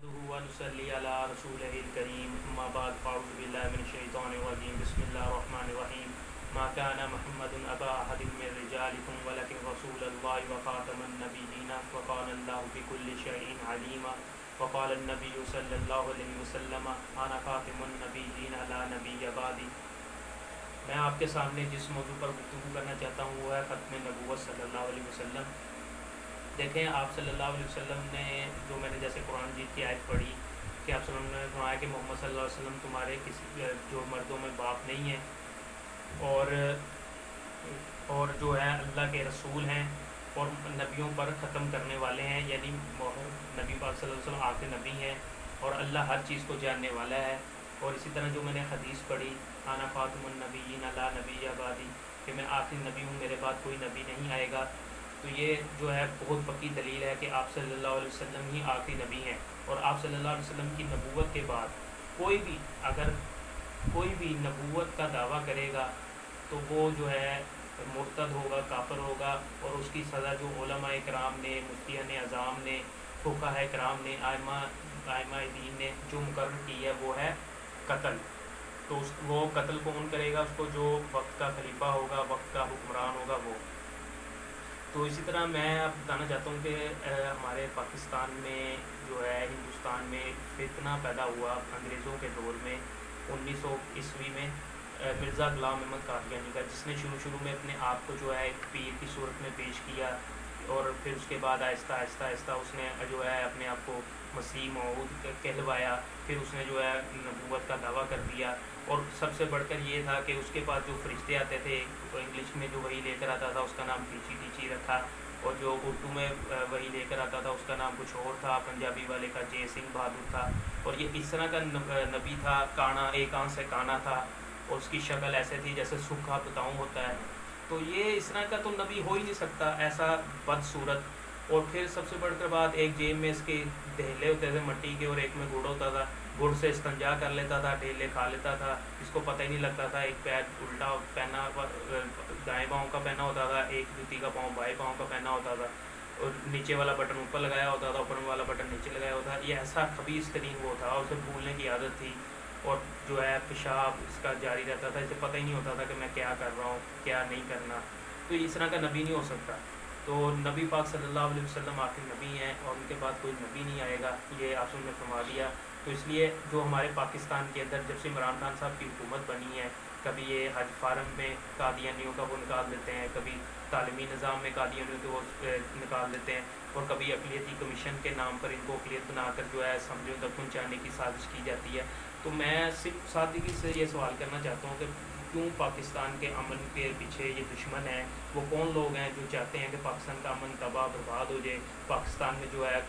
ونصلي على رسوله الكريم اما بعد فاعوذ بالله من الشيطان الرجيم بسم الله الرحمن الرحيم ما كان محمد ابا احد من رجالكم ولكن رسول الله وخاتم النبيين وكان الله بكل شيء عليما وقال النبي صلى الله عليه وسلم انا خاتم النبيين لا نبي بعدي۔ میں آپ کے سامنے جس موضوع پر گفتگو کرنا چاہتا ہوں وہ ہے ختم نبوت صلی اللہ علیہ وسلم۔ دیکھیں آپ صلی اللہ علیہ وسلم نے جو میں نے جیسے قرآن مجید کی آیت پڑھی کہ آپ صلی اللہ علیہ وسلم نے فرمایا کہ محمد صلی اللہ علیہ وسلم تمہارے کسی جو مردوں میں باپ نہیں ہیں اور جو ہے اللہ کے رسول ہیں اور نبیوں پر ختم کرنے والے ہیں، یعنی نبی پاک صلی اللہ علیہ وسلم آخری نبی ہیں اور اللہ ہر چیز کو جاننے والا ہے۔ اور اسی طرح جو میں نے حدیث پڑھی انا خاتم النبیین لا نبی بعدی، کہ میں آخری نبی ہوں، میرے بعد کوئی نبی نہیں آئے گا، تو یہ جو ہے بہت پکی دلیل ہے کہ آپ صلی اللہ علیہ وسلم ہی آخری نبی ہیں۔ اور آپ صلی اللہ علیہ وسلم کی نبوت کے بعد اگر کوئی بھی نبوت کا دعویٰ کرے گا تو وہ جو ہے مرتد ہوگا، کافر ہوگا، اور اس کی سزا جو علماء کرام نے، مفتیان اعظام نے، فقہاء کرام نے، ائمہ دین نے جو مقرر کی ہے وہ ہے قتل۔ تو وہ قتل کون کرے گا؟ اس کو جو وقت کا خلیفہ ہوگا، وقت کا حکمران ہوگا وہ۔ تو اسی طرح میں اب بتانا چاہتا ہوں کہ ہمارے پاکستان میں جو ہے ہندوستان میں فتنہ پیدا ہوا انگریزوں کے دور میں 1900 میں مرزا غلام احمد قادیانی کا، جس نے شروع میں اپنے آپ کو جو ہے ایک پیر کی صورت میں پیش کیا، اور پھر اس کے بعد آہستہ آہستہ اس نے جو ہے اپنے آپ کو مسیح موعود کہلوایا، پھر اس نے جو ہے نبوت کا دعویٰ کر دیا۔ اور سب سے بڑھ کر یہ تھا کہ اس کے پاس جو فرشتے آتے تھے تو انگلش میں جو وہی لے کر آتا تھا اس کا نام ٹیچی رکھا، اور جو اردو میں وہی لے کر آتا تھا اس کا نام کچھ اور تھا، پنجابی والے کا جے سنگھ بہادر تھا۔ اور یہ اس طرح کا نبی تھا، کانا، ایک آنکھ سے کانا تھا، اور اس کی شکل ایسے تھی جیسے سوکھا بتاؤں ہوتا ہے۔ تو یہ اس طرح کا تو نبی ہو ہی نہیں سکتا، ایسا بدصورت۔ اور پھر سب سے بڑھ کر بات، ایک جیب میں اس کے ڈھیلے ہوتے تھے مٹی کے اور ایک میں گڑ ہوتا تھا، گڑ سے استنجا کر لیتا تھا، ڈھیلے کھا لیتا تھا، اس کو پتہ ہی نہیں لگتا تھا۔ ایک پیر الٹا پہنا، دائیں پاؤں کا پہنا ہوتا تھا، ایک جوتی کا پاؤں بائیں پاؤں کا پہنا ہوتا تھا، اور نیچے والا بٹن اوپر لگایا ہوتا تھا، اوپر والا بٹن نیچے لگایا ہوتا تھا۔ یہ ایسا خبیث ترین وہ تھا، اور اسے بھولنے کی عادت تھی، اور جو ہے پیشاب اس کا جاری رہتا تھا، اسے پتہ ہی نہیں ہوتا تھا کہ میں کیا کر رہا ہوں، کیا نہیں کرنا۔ تو اس طرح کا نبی نہیں ہو سکتا۔ تو نبی پاک صلی اللہ علیہ وسلم آخری نبی ہیں اور ان کے بعد کوئی نبی نہیں آئے گا، یہ آپ نے فرما دیا۔ تو اس لیے جو ہمارے پاکستان کے اندر جب سے عمران خان صاحب کی حکومت بنی ہے، کبھی یہ حج فارم میں قادیانیوں کا وہ نکال دیتے ہیں، کبھی تعلیمی نظام میں قادیانیوں کے وہ نکال دیتے ہیں، اور کبھی اقلیتی کمیشن کے نام پر ان کو اقلیت بنا کر جو ہے اسمبلیوں تک پہنچانے کی سازش کی جاتی ہے۔ تو میں صرف سادگی سے یہ سوال کرنا چاہتا ہوں کہ کیوں پاکستان کے امن کے پیچھے یہ دشمن ہیں؟ وہ کون لوگ ہیں جو چاہتے ہیں کہ پاکستان کا امن تباہ برباد ہو جائے، پاکستان میں جو ہے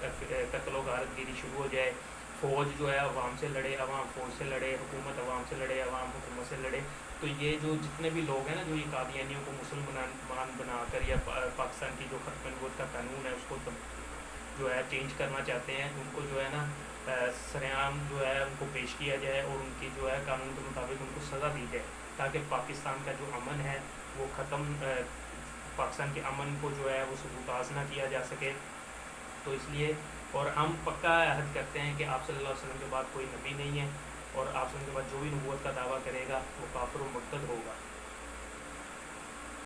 قتل و غارت گیری شروع ہو جائے، فوج جو ہے عوام سے لڑے، عوام فوج سے لڑے، حکومت عوام سے لڑے، عوام حکومت سے لڑے۔ تو یہ جو جتنے بھی لوگ ہیں نا جو یہ قادیانیوں کو مسلمان بنا کر یا پاکستان کی جو ختم نبوت کا قانون ہے اس کو جو ہے چینج کرنا چاہتے ہیں، ان کو جو ہے نا سرعام جو ہے ان کو پیش کیا جائے اور ان کی جو ہے قانون کے مطابق ان کو سزا دی جائے، تاکہ پاکستان کا جو امن ہے وہ ختم، پاکستان کے امن کو جو ہے وہ سبوتاز نہ کیا جا سکے۔ تو اس لیے، اور ہم پکا عہد کرتے ہیں کہ آپ صلی اللہ علیہ وسلم کے بعد کوئی نبی نہیں ہے، اور آپ صلی اللہ علیہ وسلم کے بعد جو بھی نبوت کا دعویٰ کرے گا وہ کافر و مرتد ہوگا۔